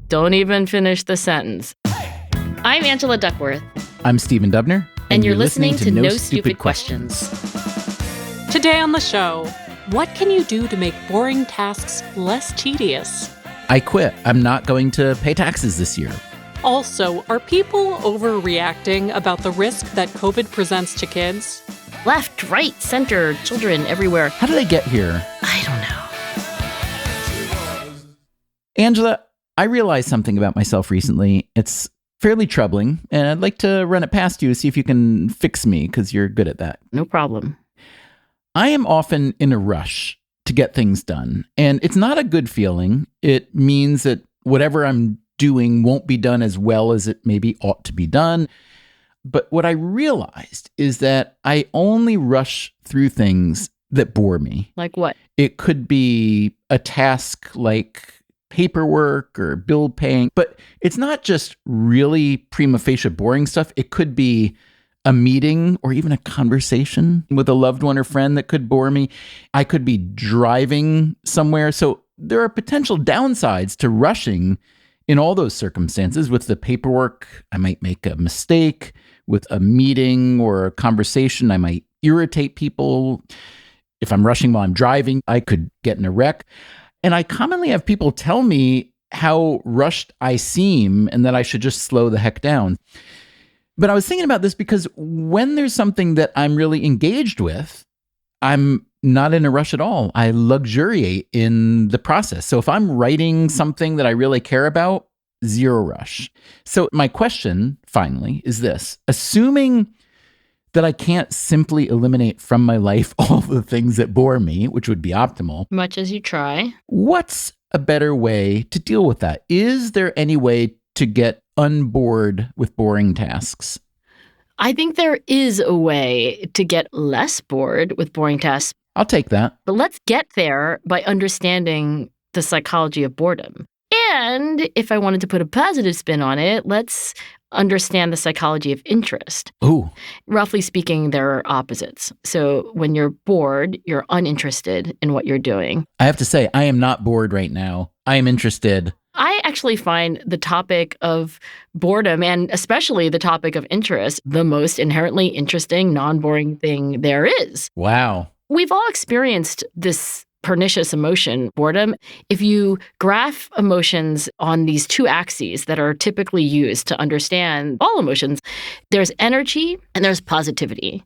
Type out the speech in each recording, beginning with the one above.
Don't even finish the sentence. I'm Angela Duckworth. I'm Stephen Dubner. And you're listening to No Stupid Questions. Today on the show, what can you do to make boring tasks less tedious? I quit. I'm not going to pay taxes this year. Also, are people overreacting about the risk that COVID presents to kids? Left, right, center, children everywhere. How did I get here? I don't know. Angela, I realized something about myself recently. It's fairly troubling, and I'd like to run it past you to see if you can fix me, because you're good at that. No problem. I am often in a rush to get things done, and it's not a good feeling. It means that whatever I'm doing won't be done as well as it maybe ought to be done. But what I realized is that I only rush through things that bore me. Like what? It could be a task like paperwork or bill paying, but it's not just really prima facie boring stuff. It could be a meeting or even a conversation with a loved one or friend that could bore me. I could be driving somewhere. So there are potential downsides to rushing in all those circumstances. With the paperwork, I might make a mistake. With a meeting or a conversation, I might irritate people. If I'm rushing while I'm driving, I could get in a wreck. And I commonly have people tell me how rushed I seem and that I should just slow the heck down. But I was thinking about this because when there's something that I'm really engaged with, I'm not in a rush at all. I luxuriate in the process. So if I'm writing something that I really care about, zero rush. So my question, finally, is this. Assuming that I can't simply eliminate from my life all the things that bore me, which would be optimal. Much as you try. What's a better way to deal with that? Is there any way to get unbored with boring tasks? I think there is a way to get less bored with boring tasks. I'll take that. But let's get there by understanding the psychology of boredom. And if I wanted to put a positive spin on it, let's understand the psychology of interest. Ooh. Roughly speaking, they're opposites. So when you're bored, you're uninterested in what you're doing. I have to say, I am not bored right now. I am interested. I actually find the topic of boredom, and especially the topic of interest, the most inherently interesting, non-boring thing there is. Wow. We've all experienced this pernicious emotion, boredom. If you graph emotions on these two axes that are typically used to understand all emotions, there's energy and there's positivity.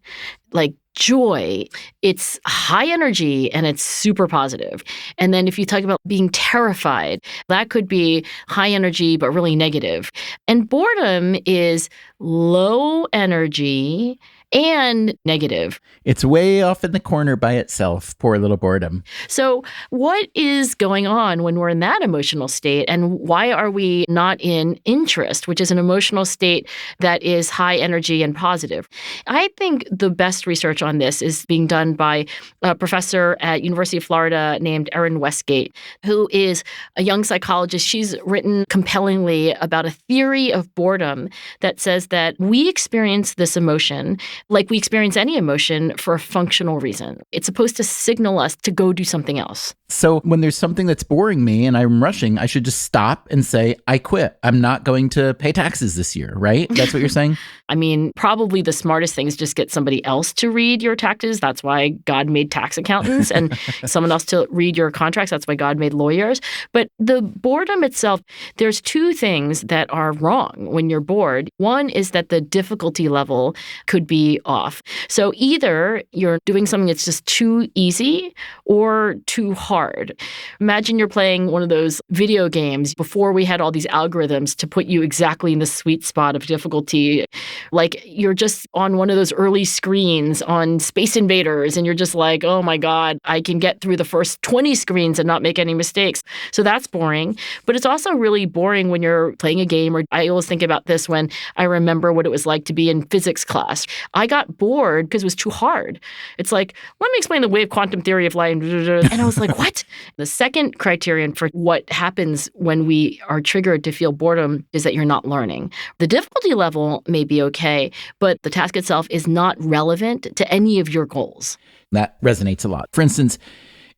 Like joy, it's high energy and it's super positive. And then if you talk about being terrified, that could be high energy but really negative. And boredom is low energy and negative. It's way off in the corner by itself. Poor little boredom. So what is going on when we're in that emotional state? And why are we not in interest, which is an emotional state that is high energy and positive? I think the best research on this is being done by a professor at University of Florida named Erin Westgate, who is a young psychologist. She's written compellingly about a theory of boredom that says that we experience this emotion like we experience any emotion for a functional reason. It's supposed to signal us to go do something else. So when there's something that's boring me and I'm rushing, I should just stop and say, I quit. I'm not going to pay taxes this year, right? That's what you're saying? I mean, probably the smartest thing is just get somebody else to read your taxes. That's why God made tax accountants, and someone else to read your contracts. That's why God made lawyers. But the boredom itself, there's two things that are wrong when you're bored. One is that the difficulty level could be off. So either you're doing something that's just too easy or too hard. Imagine you're playing one of those video games before we had all these algorithms to put you exactly in the sweet spot of difficulty. Like you're just on one of those early screens on Space Invaders and you're just like, oh my God, I can get through the first 20 screens and not make any mistakes. So that's boring. But it's also really boring when you're playing a game, or I always think about this when I remember what it was like to be in physics class. I got bored because it was too hard. It's like, let me explain the wave quantum theory of light. And I was like, what? The second criterion for what happens when we are triggered to feel boredom is that you're not learning. The difficulty level may be okay, but the task itself is not relevant to any of your goals. That resonates a lot. For instance,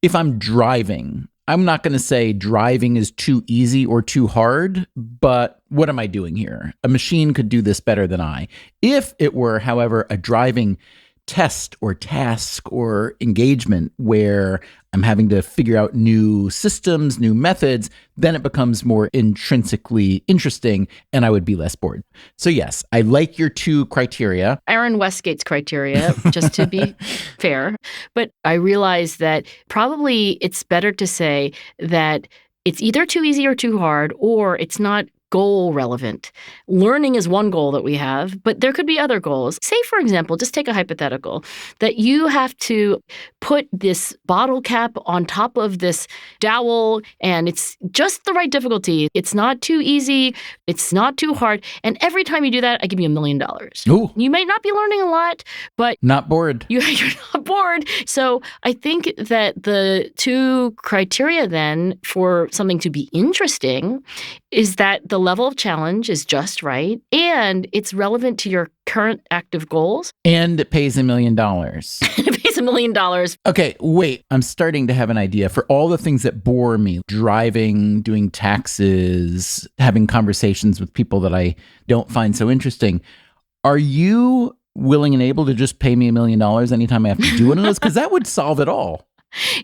if I'm driving, I'm not going to say driving is too easy or too hard, but what am I doing here? A machine could do this better than I. If it were, however, a driving test or task or engagement where I'm having to figure out new systems, new methods, then it becomes more intrinsically interesting and I would be less bored. So yes, I like your two criteria. Aaron Westgate's criteria, just to be fair. But I realize that probably it's better to say that it's either too easy or too hard, or it's not goal relevant. Learning is one goal that we have, but there could be other goals. Say, for example, just take a hypothetical, that you have to put this bottle cap on top of this dowel, and it's just the right difficulty. It's not too easy. It's not too hard. And every time you do that, I give you $1 million. Ooh. You may not be learning a lot, but Not bored. you're not bored. So I think that the two criteria then for something to be interesting is that the level of challenge is just right and it's relevant to your current active goals. And it pays $1 million. It pays $1 million. Okay, wait. I'm starting to have an idea for all the things that bore me. Driving, doing taxes, having conversations with people that I don't find so interesting. Are you willing and able to just pay me $1 million anytime I have to do one of those? Because that would solve it all.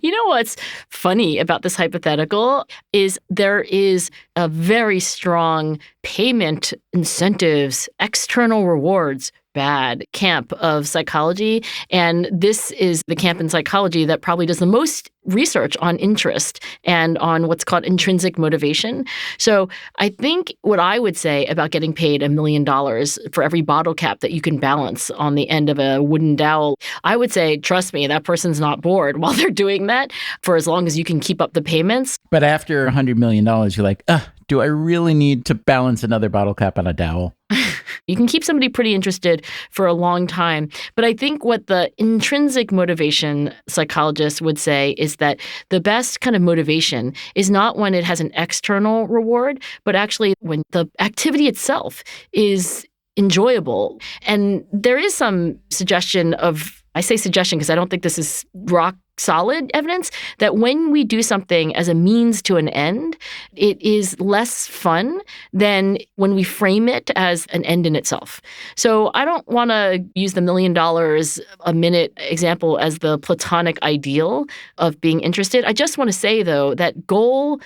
You know what's funny about this hypothetical is there is a very strong payment incentives, external rewards, bad camp of psychology. And this is the camp in psychology that probably does the most research on interest and on what's called intrinsic motivation. So I think what I would say about getting paid $1 million for every bottle cap that you can balance on the end of a wooden dowel, I would say, trust me, that person's not bored while they're doing that for as long as you can keep up the payments. But after $100 million, you're like, do I really need to balance another bottle cap on a dowel? You can keep somebody pretty interested for a long time. But I think what the intrinsic motivation psychologist would say is that the best kind of motivation is not when it has an external reward, but actually when the activity itself is enjoyable. And there is some suggestion of, I say suggestion because I don't think this is rock solid evidence, that when we do something as a means to an end, it is less fun than when we frame it as an end in itself. So I don't want to use the $1 million a minute example as the platonic ideal of being interested. I just want to say, though, that goal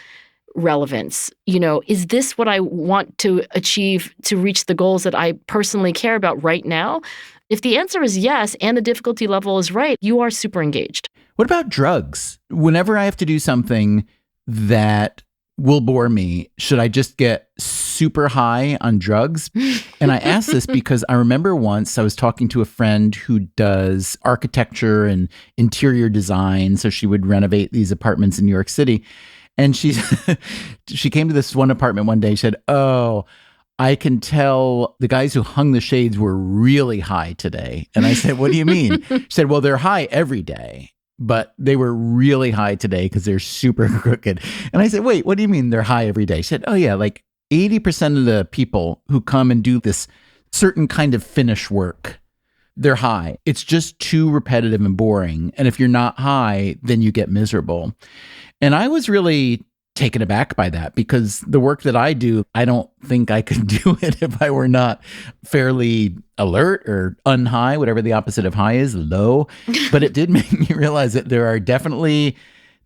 relevance, is this what I want to achieve to reach the goals that I personally care about right now? If the answer is yes, and the difficulty level is right, you are super engaged. What about drugs? Whenever I have to do something that will bore me, should I just get super high on drugs? And I ask this because I remember once I was talking to a friend who does architecture and interior design. So she would renovate these apartments in New York City. And she came to this one apartment one day. She said, "Oh, I can tell the guys who hung the shades were really high today." And I said, "What do you mean?" She said, "Well, they're high every day, but they were really high today because they're super crooked." And I said, "Wait, what do you mean they're high every day?" She said, "Oh yeah, like 80% of the people who come and do this certain kind of finish work, they're high. It's just too repetitive and boring. And if you're not high, then you get miserable." And I was really taken aback by that because the work that I do, I don't think I could do it if I were not fairly alert or unhigh, whatever the opposite of high is, low. But it did make me realize that there are definitely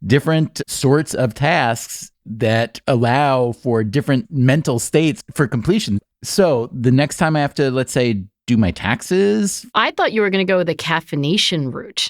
different sorts of tasks that allow for different mental states for completion. So the next time I have to, let's say, do my taxes. I thought you were going to go the caffeination route.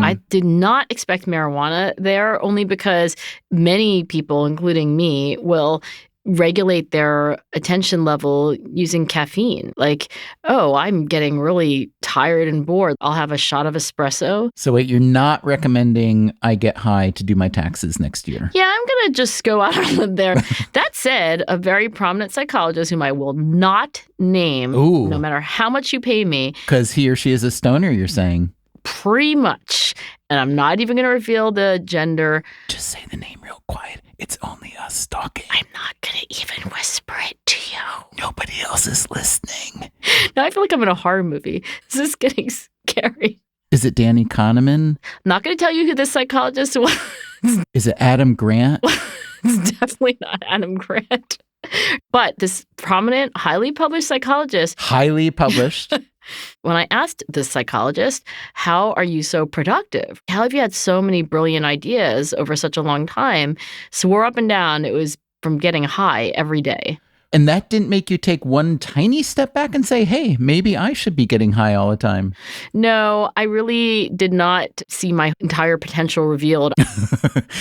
I did not expect marijuana there, only because many people, including me, will regulate their attention level using caffeine. Like, oh, I'm getting really tired and bored. I'll have a shot of espresso. So wait, you're not recommending I get high to do my taxes next year? Yeah, I'm going to just go out on there. That said, a very prominent psychologist whom I will not name, no matter how much you pay me. Because he or she is a stoner, you're saying? Pretty much. And I'm not even going to reveal the gender. Just say the name real quiet. It's only us talking. I'm not going to even whisper it to you. Nobody else is listening. Now I feel like I'm in a horror movie. This is getting scary. Is it Danny Kahneman? Not going to tell you who this psychologist was. Is it Adam Grant? It's definitely not Adam Grant. But this prominent, highly published psychologist. Highly published. When I asked this psychologist, how are you so productive? How have you had so many brilliant ideas over such a long time? Swore up and down it was from getting high every day. And that didn't make you take one tiny step back and say, hey, maybe I should be getting high all the time. No, I really did not see my entire potential revealed.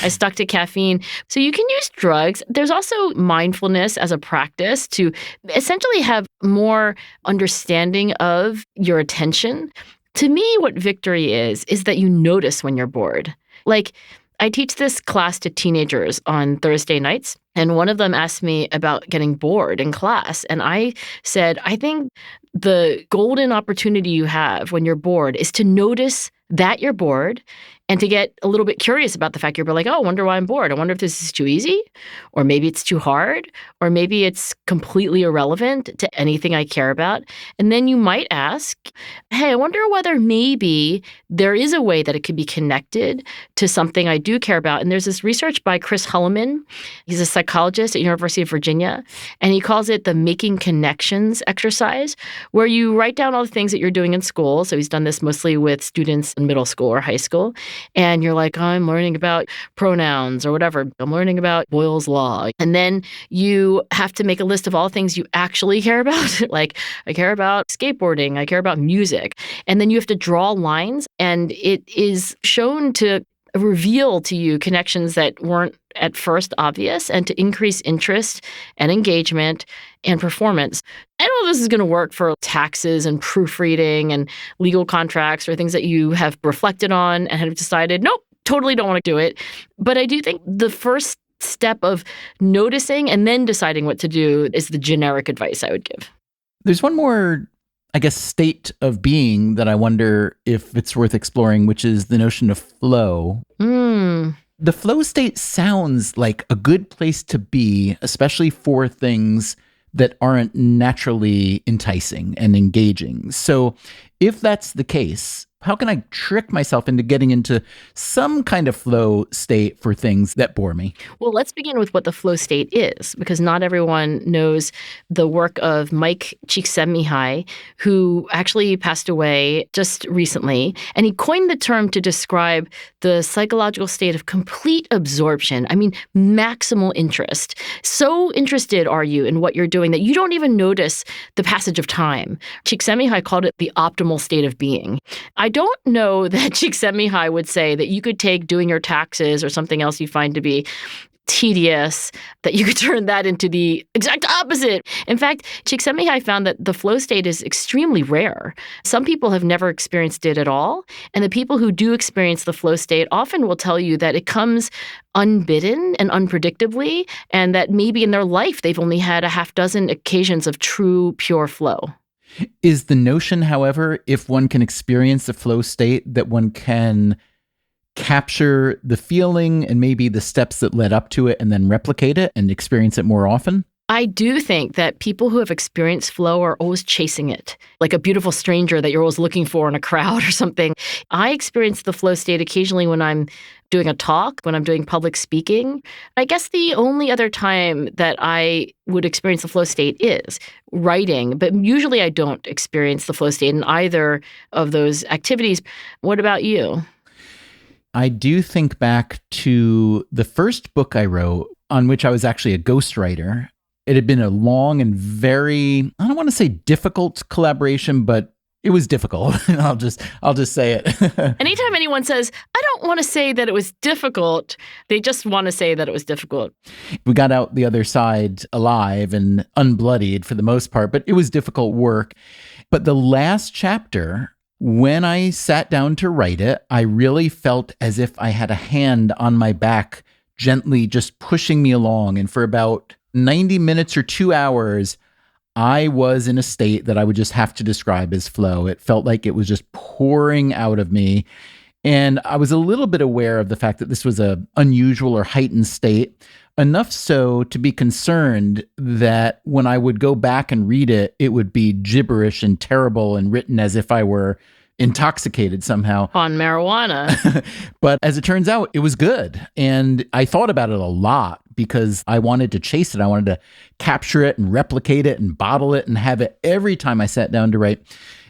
I stuck to caffeine. So you can use drugs. There's also mindfulness as a practice to essentially have more understanding of your attention. To me, what victory is that you notice when you're bored. Like, I teach this class to teenagers on Thursday nights, and one of them asked me about getting bored in class. And I said, I think the golden opportunity you have when you're bored is to notice that you're bored and to get a little bit curious about the fact you're like, oh, I wonder why I'm bored. I wonder if this is too easy, or maybe it's too hard, or maybe it's completely irrelevant to anything I care about. And then you might ask, hey, I wonder whether maybe there is a way that it could be connected to something I do care about. And there's this research by Chris Hulleman. He's a psychologist at University of Virginia, and he calls it the making connections exercise, where you write down all the things that you're doing in school. So he's done this mostly with students in middle school or high school. And you're like, oh, I'm learning about pronouns or whatever. I'm learning about Boyle's Law. And then you have to make a list of all things you actually care about. Like, I care about skateboarding. I care about music. And then you have to draw lines. And it is shown to reveal to you connections that weren't at first obvious, and to increase interest and engagement and performance. I don't know if this is going to work for taxes and proofreading and legal contracts or things that you have reflected on and have decided, nope, totally don't want to do it. But I do think the first step of noticing and then deciding what to do is the generic advice I would give. There's one more, I guess, state of being that I wonder if it's worth exploring, which is the notion of flow. The flow state sounds like a good place to be, especially for things that aren't naturally enticing and engaging. So if that's the case, how can I trick myself into getting into some kind of flow state for things that bore me? Well, let's begin with what the flow state is, because not everyone knows the work of Mike Csikszentmihalyi, who actually passed away just recently. And he coined the term to describe the psychological state of complete absorption. I mean, maximal interest. So interested are you in what you're doing that you don't even notice the passage of time. Csikszentmihalyi called it the optimal state of being. I don't know that Csikszentmihalyi would say that you could take doing your taxes or something else you find to be tedious, that you could turn that into the exact opposite. In fact, Csikszentmihalyi found that the flow state is extremely rare. Some people have never experienced it at all, and the people who do experience the flow state often will tell you that it comes unbidden and unpredictably, and that maybe in their life they've only had a half dozen occasions of true, pure flow. Is the notion, however, if one can experience the flow state, that one can capture the feeling and maybe the steps that led up to it and then replicate it and experience it more often? I do think that people who have experienced flow are always chasing it, like a beautiful stranger that you're always looking for in a crowd or something. I experience the flow state occasionally when I'm doing a talk, when I'm doing public speaking. I guess the only other time that I would experience the flow state is writing, but usually I don't experience the flow state in either of those activities. What about you? I do think back to the first book I wrote, on which I was actually a ghostwriter. It had been a long and very, I don't want to say difficult collaboration, but it was difficult. I'll just say it. Anytime anyone says, I don't want to say that it was difficult, they just want to say that it was difficult. We got out the other side alive and unbloodied for the most part, but it was difficult work. But the last chapter, when I sat down to write it, I really felt as if I had a hand on my back, gently just pushing me along. And for about 90 minutes or 2 hours, I was in a state that I would just have to describe as flow. It felt like it was just pouring out of me. And I was a little bit aware of the fact that this was an unusual or heightened state, enough so to be concerned that when I would go back and read it, it would be gibberish and terrible and written as if I were intoxicated somehow. On marijuana. But as it turns out, it was good. And I thought about it a lot because I wanted to chase it. I wanted to capture it and replicate it and bottle it and have it every time I sat down to write.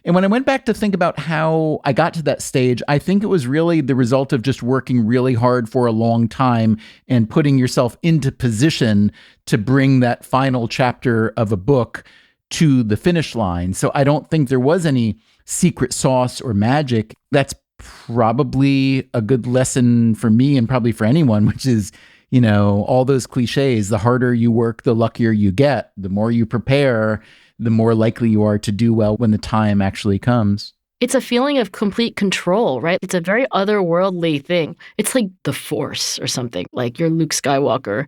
And when I went back to think about how I got to that stage, I think it was really the result of just working really hard for a long time and putting yourself into position to bring that final chapter of a book to the finish line. So I don't think there was any secret sauce or magic. That's probably a good lesson for me and probably for anyone, which is, all those cliches. The harder you work, the luckier you get. The more you prepare, the more likely you are to do well when the time actually comes. It's a feeling of complete control, right? It's a very otherworldly thing. It's like the Force or something, like you're Luke Skywalker.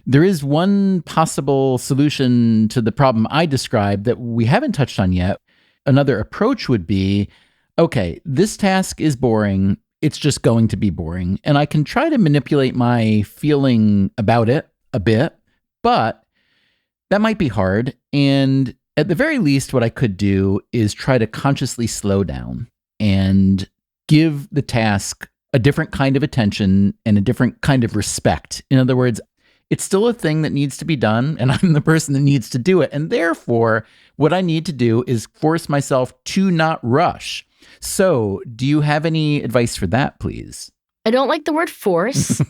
There is one possible solution to the problem I described that we haven't touched on yet. Another approach would be, okay, this task is boring. It's just going to be boring. And I can try to manipulate my feeling about it a bit, but that might be hard. And at the very least, what I could do is try to consciously slow down and give the task a different kind of attention and a different kind of respect. In other words, it's still a thing that needs to be done, and I'm the person that needs to do it. And therefore, what I need to do is force myself to not rush. So, do you have any advice for that, please? I don't like the word force.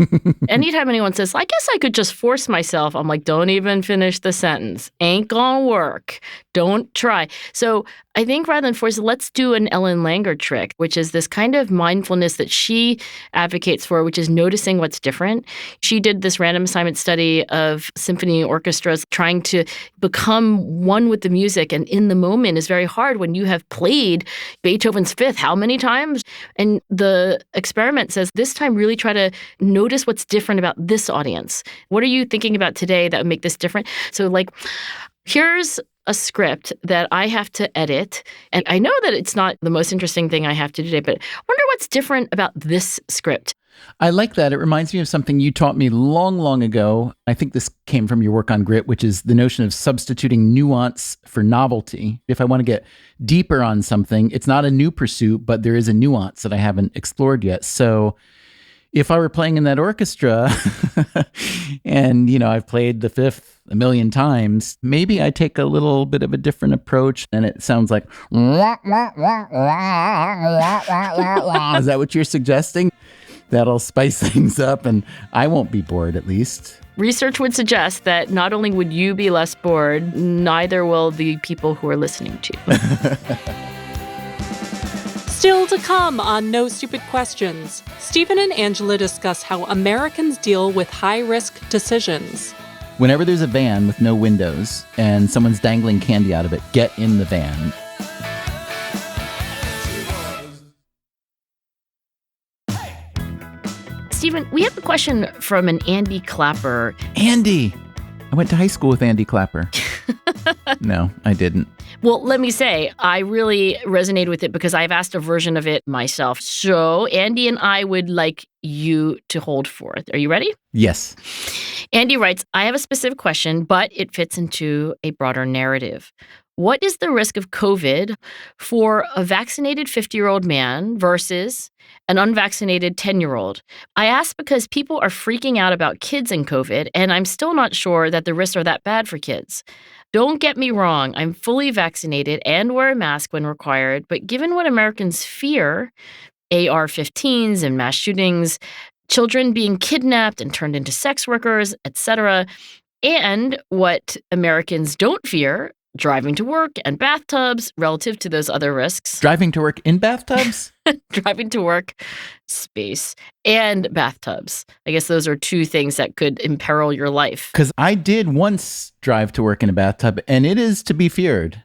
Anytime anyone says, I guess I could just force myself, I'm like, don't even finish the sentence. Ain't gonna work. Don't try. So I think rather than force, let's do an Ellen Langer trick, which is this kind of mindfulness that she advocates for, which is noticing what's different. She did this random assignment study of symphony orchestras trying to become one with the music. And in the moment is very hard when you have played Beethoven's Fifth how many times? And the experiment says this time really try to notice what's different about this audience. What are you thinking about today that would make this different? So like, here's a script that I have to edit. And I know that it's not the most interesting thing I have to do today, but I wonder what's different about this script. I like that. It reminds me of something you taught me long, long ago. I think this came from your work on grit, which is the notion of substituting nuance for novelty. If I want to get deeper on something, it's not a new pursuit, but there is a nuance that I haven't explored yet. So if I were playing in that orchestra and, I've played the Fifth a million times, maybe I take a little bit of a different approach and it sounds like, is that what you're suggesting? That'll spice things up and I won't be bored at least. Research would suggest that not only would you be less bored, neither will the people who are listening to you. Still to come on No Stupid Questions, Stephen and Angela discuss how Americans deal with high-risk decisions. Whenever there's a van with no windows and someone's dangling candy out of it, get in the van. Stephen, we have a question from an Andy Clapper. Andy! I went to high school with Andy Clapper. No, I didn't. Well, let me say, I really resonated with it because I've asked a version of it myself. So Andy and I would like you to hold forth. Are you ready? Yes. Andy writes, I have a specific question, but it fits into a broader narrative. What is the risk of COVID for a vaccinated 50-year-old man versus an unvaccinated 10-year-old? I ask because people are freaking out about kids and COVID, and I'm still not sure that the risks are that bad for kids. Don't get me wrong, I'm fully vaccinated and wear a mask when required, but given what Americans fear, AR-15s and mass shootings, children being kidnapped and turned into sex workers, etc., and what Americans don't fear, driving to work and bathtubs relative to those other risks. Driving to work in bathtubs? Driving to work, space, and bathtubs. I guess those are two things that could imperil your life. Because I did once drive to work in a bathtub, and it is to be feared.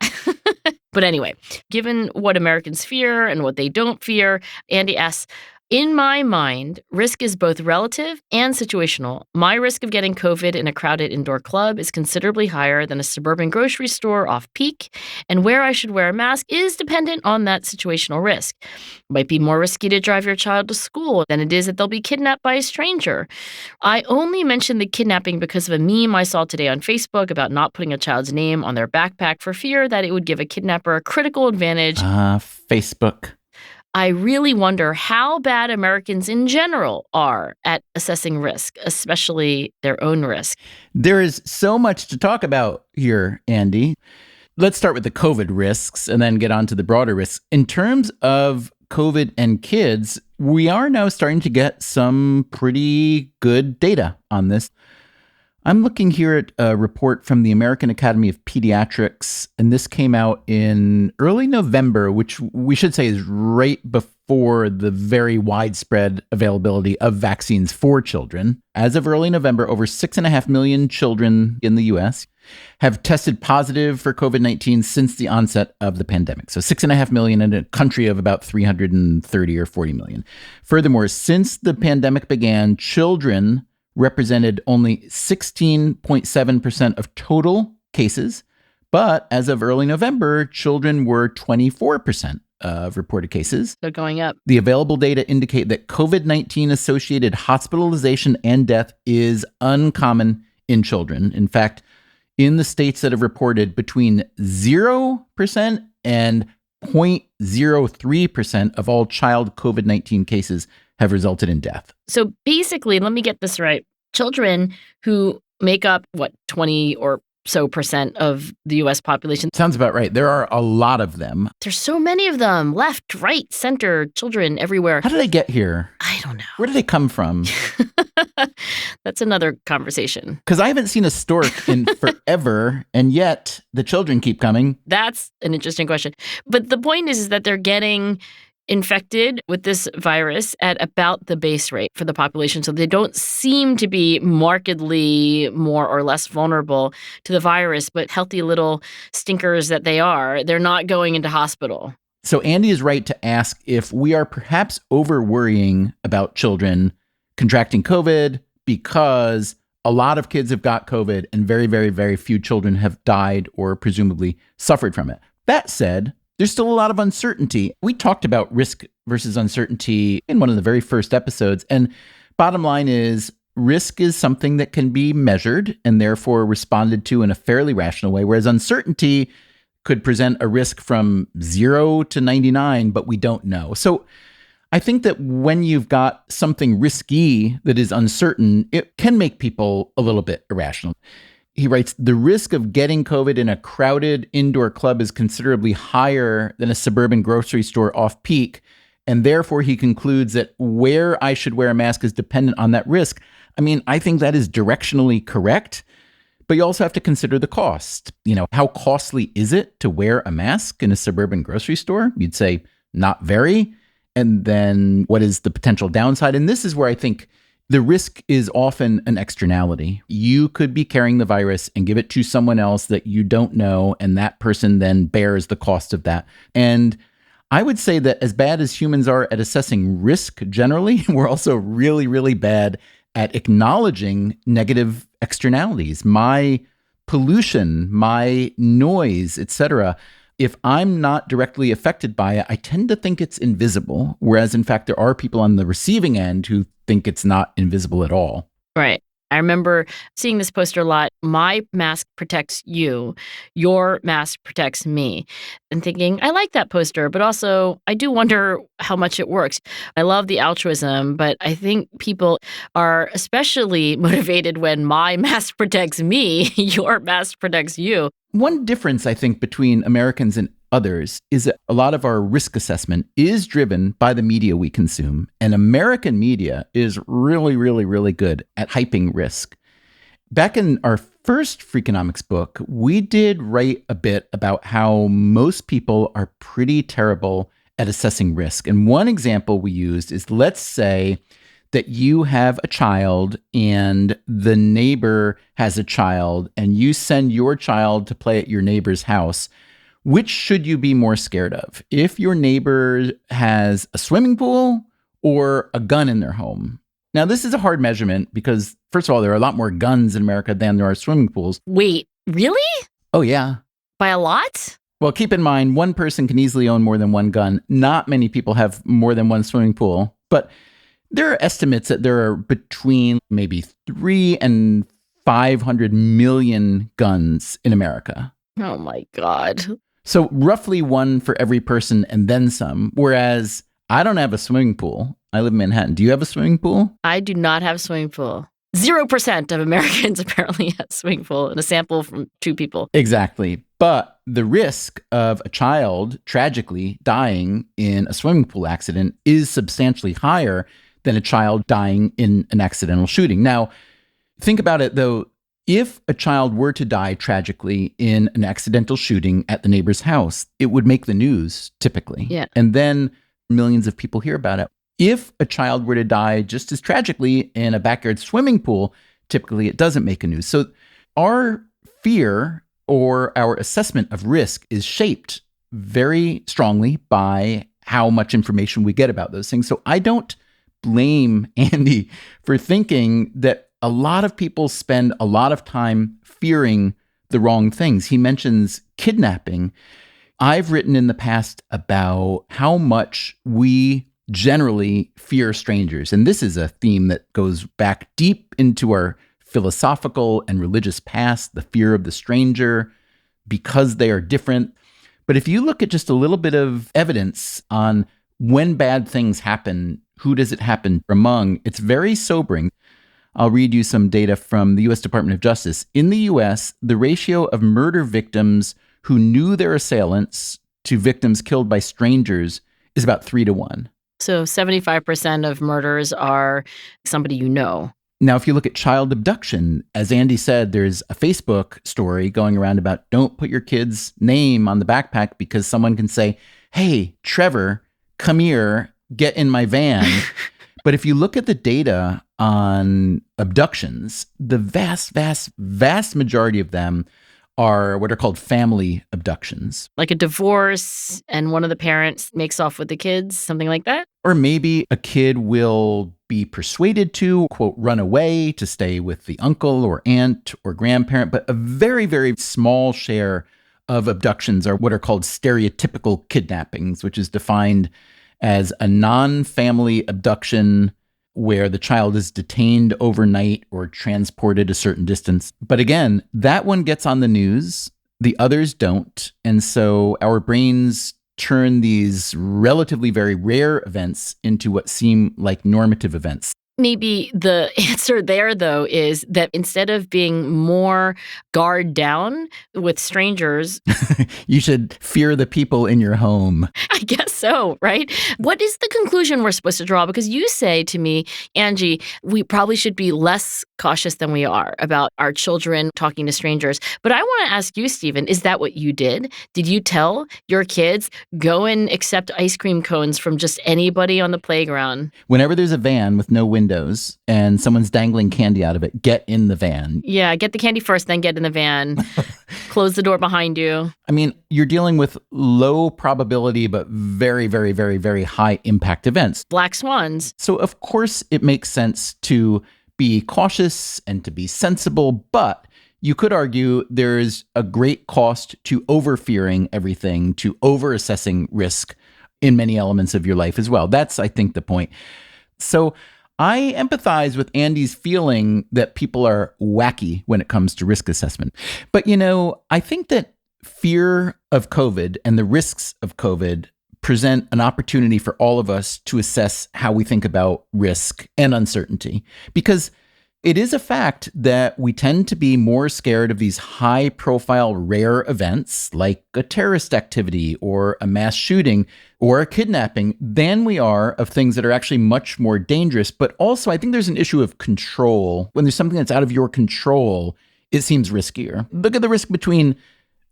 But anyway, given what Americans fear and what they don't fear, Andy asks, In my mind, risk is both relative and situational. My risk of getting COVID in a crowded indoor club is considerably higher than a suburban grocery store off-peak, and where I should wear a mask is dependent on that situational risk. It might be more risky to drive your child to school than it is that they'll be kidnapped by a stranger. I only mentioned the kidnapping because of a meme I saw today on Facebook about not putting a child's name on their backpack for fear that it would give a kidnapper a critical advantage. Facebook. I really wonder how bad Americans in general are at assessing risk, especially their own risk. There is so much to talk about here, Andy. Let's start with the COVID risks and then get on to the broader risks. In terms of COVID and kids, we are now starting to get some pretty good data on this. I'm looking here at a report from the American Academy of Pediatrics, and this came out in early November, which we should say is right before the very widespread availability of vaccines for children. As of early November, over 6.5 million children in the U.S. have tested positive for COVID-19 since the onset of the pandemic. So 6.5 million in a country of about 330 or 40 million. Furthermore, since the pandemic began, children represented only 16.7% of total cases, but as of early November, children were 24% of reported cases. They're going up. The available data indicate that COVID-19 associated hospitalization and death is uncommon in children. In fact, in the states that have reported, between 0% and 0.03% of all child COVID-19 cases have resulted in death. So basically, let me get this right. Children who make up, 20 or so percent of the U.S. population. Sounds about right. There are a lot of them. There's so many of them. Left, right, center, children everywhere. How did they get here? I don't know. Where did they come from? That's another conversation. Because I haven't seen a stork in forever, and yet the children keep coming. That's an interesting question. But the point is that they're getting infected with this virus at about the base rate for the population. So they don't seem to be markedly more or less vulnerable to the virus, but healthy little stinkers that they are, they're not going into hospital. So Andy is right to ask if we are perhaps over-worrying about children contracting COVID because a lot of kids have got COVID and very, very, very few children have died or presumably suffered from it. That said, there's still a lot of uncertainty. We talked about risk versus uncertainty in one of the very first episodes. And bottom line is, risk is something that can be measured and therefore responded to in a fairly rational way, whereas uncertainty could present a risk from 0 to 99, but we don't know. So I think that when you've got something risky that is uncertain, it can make people a little bit irrational. He writes, the risk of getting COVID in a crowded indoor club is considerably higher than a suburban grocery store off-peak, and therefore he concludes that where I should wear a mask is dependent on that risk. I mean, I think that is directionally correct, but you also have to consider the cost. You know, how costly is it to wear a mask in a suburban grocery store? You'd say not very. And then what is the potential downside? And this is where I think the risk is often an externality. You could be carrying the virus and give it to someone else that you don't know, and that person then bears the cost of that. And I would say that as bad as humans are at assessing risk generally, we're also really, really bad at acknowledging negative externalities. My pollution, my noise, etc. If I'm not directly affected by it, I tend to think it's invisible, whereas in fact, there are people on the receiving end who think it's not invisible at all. Right. I remember seeing this poster a lot. My mask protects you. Your mask protects me. And thinking, I like that poster, but also I do wonder how much it works. I love the altruism, but I think people are especially motivated when my mask protects me, your mask protects you. One difference, I think, between Americans and others is that a lot of our risk assessment is driven by the media we consume. And American media is really, really, really good at hyping risk. Back in our first Freakonomics book, we did write a bit about how most people are pretty terrible at assessing risk. And one example we used is, let's say that you have a child and the neighbor has a child and you send your child to play at your neighbor's house. Which should you be more scared of? If your neighbor has a swimming pool or a gun in their home. Now, this is a hard measurement because, first of all, there are a lot more guns in America than there are swimming pools. Wait, really? Oh, yeah. By a lot? Well, keep in mind, one person can easily own more than one gun. Not many people have more than one swimming pool, but there are estimates that there are between maybe 3 and 500 million guns in America. Oh my God. So roughly one for every person and then some, whereas I don't have a swimming pool. I live in Manhattan. Do you have a swimming pool? I do not have a swimming pool. 0% of Americans apparently have a swimming pool in a sample from 2 people. Exactly. But the risk of a child tragically dying in a swimming pool accident is substantially higher than a child dying in an accidental shooting. Now, think about it, though. If a child were to die tragically in an accidental shooting at the neighbor's house, it would make the news typically. Yeah. And then millions of people hear about it. If a child were to die just as tragically in a backyard swimming pool, typically it doesn't make a news. So our fear or our assessment of risk is shaped very strongly by how much information we get about those things. So I don't blame Andy for thinking that a lot of people spend a lot of time fearing the wrong things. He mentions kidnapping. I've written in the past about how much we generally fear strangers. And this is a theme that goes back deep into our philosophical and religious past, the fear of the stranger, because they are different. But if you look at just a little bit of evidence on when bad things happen, who does it happen among, it's very sobering. I'll read you some data from the U.S. Department of Justice. In the U.S., the ratio of murder victims who knew their assailants to victims killed by strangers is about 3-1. So 75% of murders are somebody you know. Now, if you look at child abduction, as Andy said, there's a Facebook story going around about don't put your kid's name on the backpack because someone can say, hey, Trevor, come here, get in my van. But if you look at the data on abductions, the vast majority of them are what are called family abductions. Like a divorce and one of the parents makes off with the kids, something like that? Or maybe a kid will be persuaded to, quote, run away to stay with the uncle or aunt or grandparent. But a very, very small share of abductions are what are called stereotypical kidnappings, which is defined as a non-family abduction where the child is detained overnight or transported a certain distance. But again, that one gets on the news, the others don't. And so our brains turn these relatively very rare events into what seem like normative events. Maybe the answer there, though, is that instead of being more guard down with strangers, you should fear the people in your home. I guess so, right? What is the conclusion we're supposed to draw? Because you say to me, Angie, we probably should be less cautious than we are about our children talking to strangers. But I want to ask you, Stephen, is that what you did? Did you tell your kids, go and accept ice cream cones from just anybody on the playground? Whenever there's a van with no windows and someone's dangling candy out of it, get in the van. Yeah, get the candy first, then get in the van. Close the door behind you. I mean, you're dealing with low probability, but very, very, very, very high impact events. Black swans. So of course it makes sense to be cautious and to be sensible, but you could argue there's a great cost to over-fearing everything, to over-assessing risk in many elements of your life as well. That's, I think, the point. So I empathize with Andy's feeling that people are wacky when it comes to risk assessment. But, I think that fear of COVID and the risks of COVID present an opportunity for all of us to assess how we think about risk and uncertainty. Because it is a fact that we tend to be more scared of these high-profile, rare events like a terrorist activity or a mass shooting or a kidnapping than we are of things that are actually much more dangerous. But also, I think there's an issue of control. When there's something that's out of your control, it seems riskier. Look at the risk between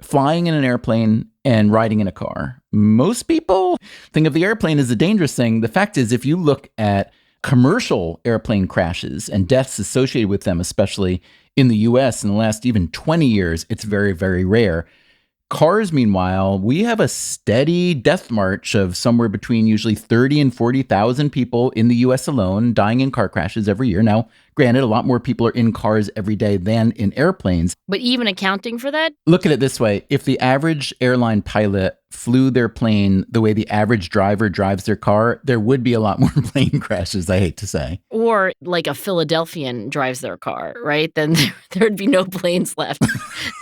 flying in an airplane and riding in a car. Most people think of the airplane as a dangerous thing. The fact is, if you look at commercial airplane crashes and deaths associated with them, especially in the US in the last even 20 years, it's very, very rare. Cars, meanwhile, we have a steady death march of somewhere between usually 30 and 40,000 people in the US alone dying in car crashes every year. Now, granted, a lot more people are in cars every day than in airplanes. But even accounting for that? Look at it this way. If the average airline pilot flew their plane the way the average driver drives their car, there would be a lot more plane crashes, I hate to say. Or like a Philadelphian drives their car, right? Then there'd be no planes left.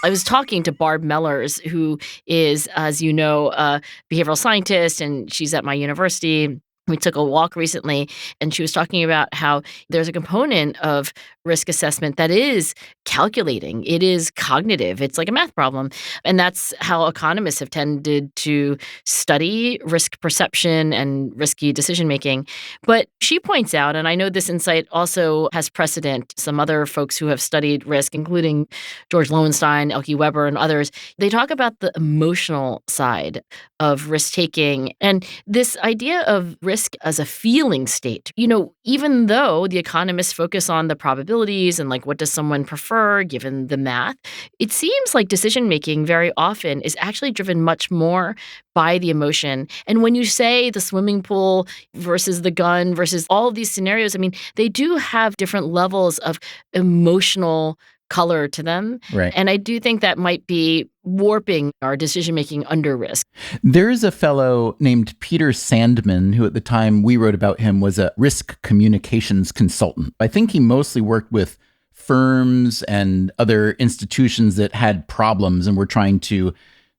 I was talking to Barb Mellers, who is, as you know, a behavioral scientist, and she's at my university. We took a walk recently, and she was talking about how there's a component of risk assessment that is calculating. It is cognitive. It's like a math problem. And that's how economists have tended to study risk perception and risky decision making. But she points out, and I know this insight also has precedent, some other folks who have studied risk, including George Lowenstein, Elke Weber, and others, they talk about the emotional side of risk taking and this idea of risk as a feeling state. You know, even though the economists focus on the probabilities and like what does someone prefer given the math, it seems like decision making very often is actually driven much more by the emotion. And when you say the swimming pool versus the gun versus all of these scenarios, I mean, they do have different levels of emotional color to them. Right. And I do think that might be warping our decision-making under risk. There's a fellow named Peter Sandman, who at the time we wrote about him was a risk communications consultant. I think he mostly worked with firms and other institutions that had problems and were trying to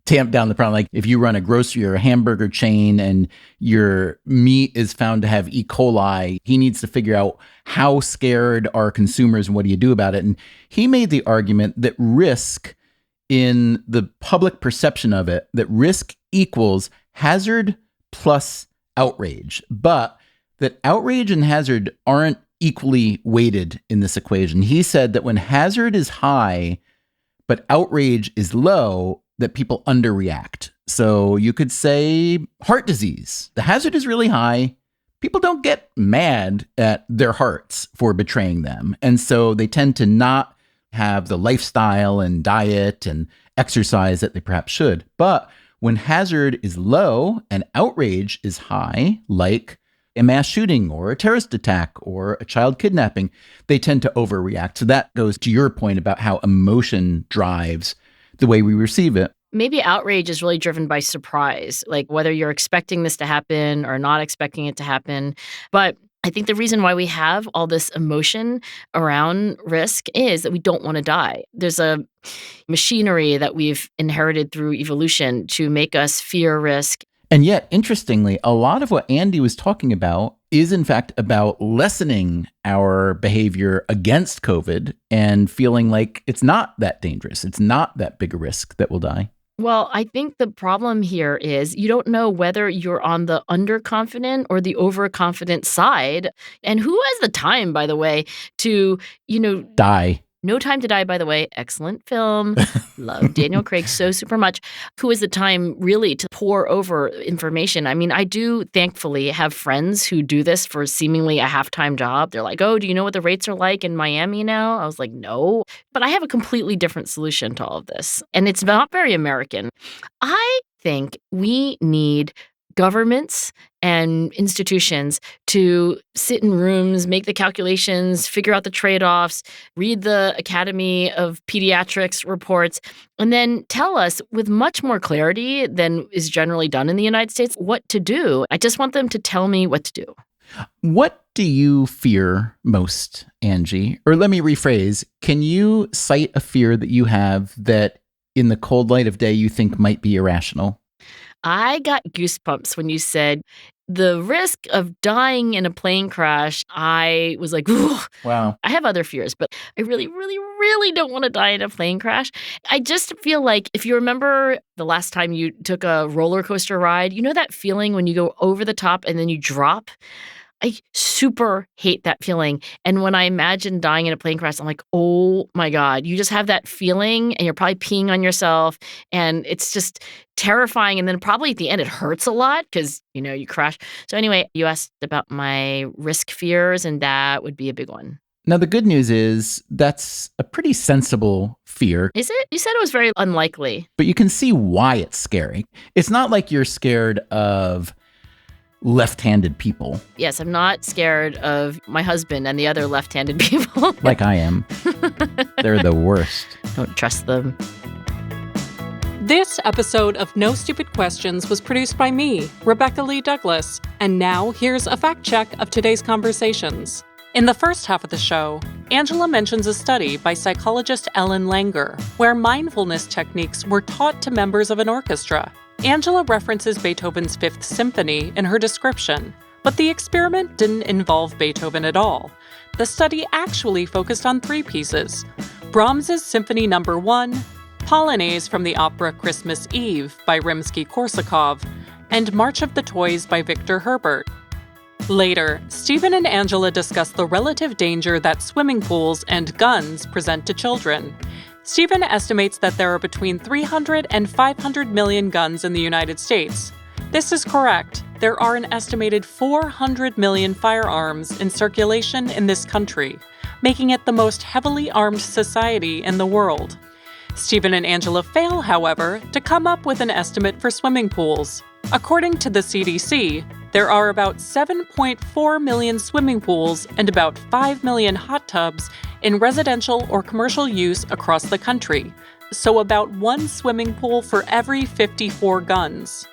tamp down the problem. Like if you run a grocery or a hamburger chain and your meat is found to have E. coli, he needs to figure out how scared are consumers and what do you do about it. And he made the argument that risk, in the public perception of it, that risk equals hazard plus outrage, but that outrage and hazard aren't equally weighted in this equation. He said that when hazard is high, but outrage is low, that people underreact. So you could say heart disease. The hazard is really high. People don't get mad at their hearts for betraying them. And so they tend to not have the lifestyle and diet and exercise that they perhaps should. But when hazard is low and outrage is high, like a mass shooting or a terrorist attack or a child kidnapping, they tend to overreact. So that goes to your point about how emotion drives the way we receive it. Maybe outrage is really driven by surprise, like whether you're expecting this to happen or not expecting it to happen. But I think the reason why we have all this emotion around risk is that we don't want to die. There's a machinery that we've inherited through evolution to make us fear risk. And yet, interestingly, a lot of what Andy was talking about is in fact about lessening our behavior against COVID and feeling like it's not that dangerous. It's not that big a risk that we'll die. Well, I think the problem here is you don't know whether you're on the underconfident or the overconfident side. And who has the time, by the way, to, die. No Time to Die, by the way, excellent film. Love Daniel Craig so super much. Who has the time really to pour over information? I mean, I do thankfully have friends who do this for seemingly a half-time job. They're like, oh, do you know what the rates are like in Miami now? I was like, no. But I have a completely different solution to all of this. And it's not very American. I think we need governments and institutions to sit in rooms, make the calculations, figure out the trade-offs, read the Academy of Pediatrics reports, and then tell us with much more clarity than is generally done in the United States what to do. I just want them to tell me what to do. What do you fear most, Angie? Or let me rephrase, can you cite a fear that you have that in the cold light of day you think might be irrational? I got goosebumps when you said the risk of dying in a plane crash. I was like, ooh. Wow. I have other fears, but I really, really, really don't want to die in a plane crash. I just feel like if you remember the last time you took a roller coaster ride, you know that feeling when you go over the top and then you drop? I super hate that feeling. And when I imagine dying in a plane crash, I'm like, oh my God, you just have that feeling and you're probably peeing on yourself and it's just terrifying. And then probably at the end, it hurts a lot because, you crash. So anyway, you asked about my risk fears and that would be a big one. Now, the good news is that's a pretty sensible fear. Is it? You said it was very unlikely. But you can see why it's scary. It's not like you're scared of left-handed people. Yes, I'm not scared of my husband and the other left-handed people. Like I am. They're the worst. Don't trust them. This episode of No Stupid Questions was produced by me, Rebecca Lee Douglas. And now here's a fact check of today's conversations. In the first half of the show, Angela mentions a study by psychologist Ellen Langer, where mindfulness techniques were taught to members of an orchestra. Angela references Beethoven's Fifth Symphony in her description, but the experiment didn't involve Beethoven at all. The study actually focused on 3 pieces: Brahms's Symphony No. 1, Polonaise from the opera Christmas Eve by Rimsky-Korsakov, and March of the Toys by Victor Herbert. Later, Stephen and Angela discuss the relative danger that swimming pools and guns present to children. Stephen estimates that there are between 300 and 500 million guns in the United States. This is correct. There are an estimated 400 million firearms in circulation in this country, making it the most heavily armed society in the world. Stephen and Angela fail, however, to come up with an estimate for swimming pools. According to the CDC, there are about 7.4 million swimming pools and about 5 million hot tubs in residential or commercial use across the country, so about 1 swimming pool for every 54 guns.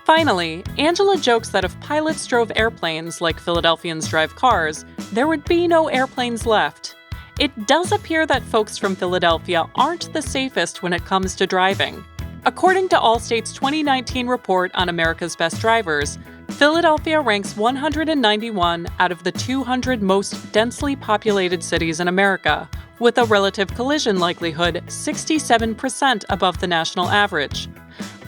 Finally, Angela jokes that if pilots drove airplanes like Philadelphians drive cars, there would be no airplanes left. It does appear that folks from Philadelphia aren't the safest when it comes to driving. According to Allstate's 2019 report on America's Best Drivers, Philadelphia ranks 191 out of the 200 most densely populated cities in America, with a relative collision likelihood 67% above the national average.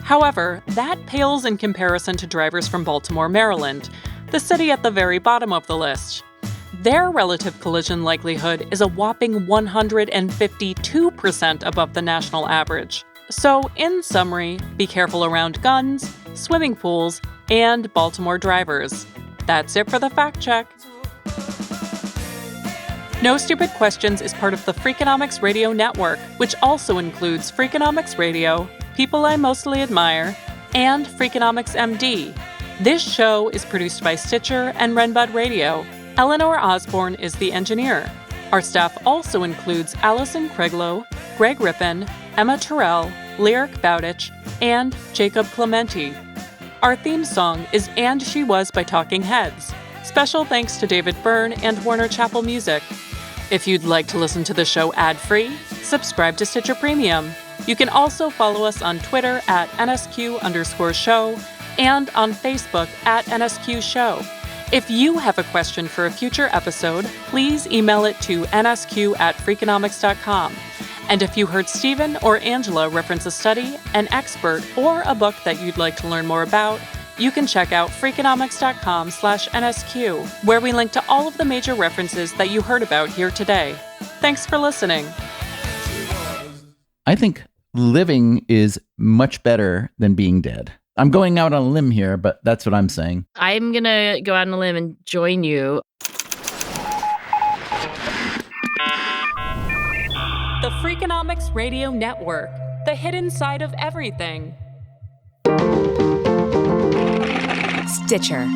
However, that pales in comparison to drivers from Baltimore, Maryland, the city at the very bottom of the list. Their relative collision likelihood is a whopping 152% above the national average. So, in summary, be careful around guns, swimming pools, and Baltimore drivers. That's it for the fact check. No Stupid Questions is part of the Freakonomics Radio Network, which also includes Freakonomics Radio, People I Mostly Admire, and Freakonomics MD. This show is produced by Stitcher and Renbud Radio. Eleanor Osborne is the engineer. Our staff also includes Allison Craiglow, Greg Rippin, Emma Terrell, Lyric Bowditch, and Jacob Clementi. Our theme song is And She Was by Talking Heads. Special thanks to David Byrne and Warner Chappell Music. If you'd like to listen to the show ad-free, subscribe to Stitcher Premium. You can also follow us on Twitter at NSQ_show and on Facebook at NSQ Show. If you have a question for a future episode, please email it to nsq@freakonomics.com. And if you heard Stephen or Angela reference a study, an expert, or a book that you'd like to learn more about, you can check out freakonomics.com/NSQ, where we link to all of the major references that you heard about here today. Thanks for listening. I think living is much better than being dead. I'm going out on a limb here, but that's what I'm saying. I'm going to go out on a limb and join you. The Freakonomics Radio Network, the hidden side of everything. Stitcher.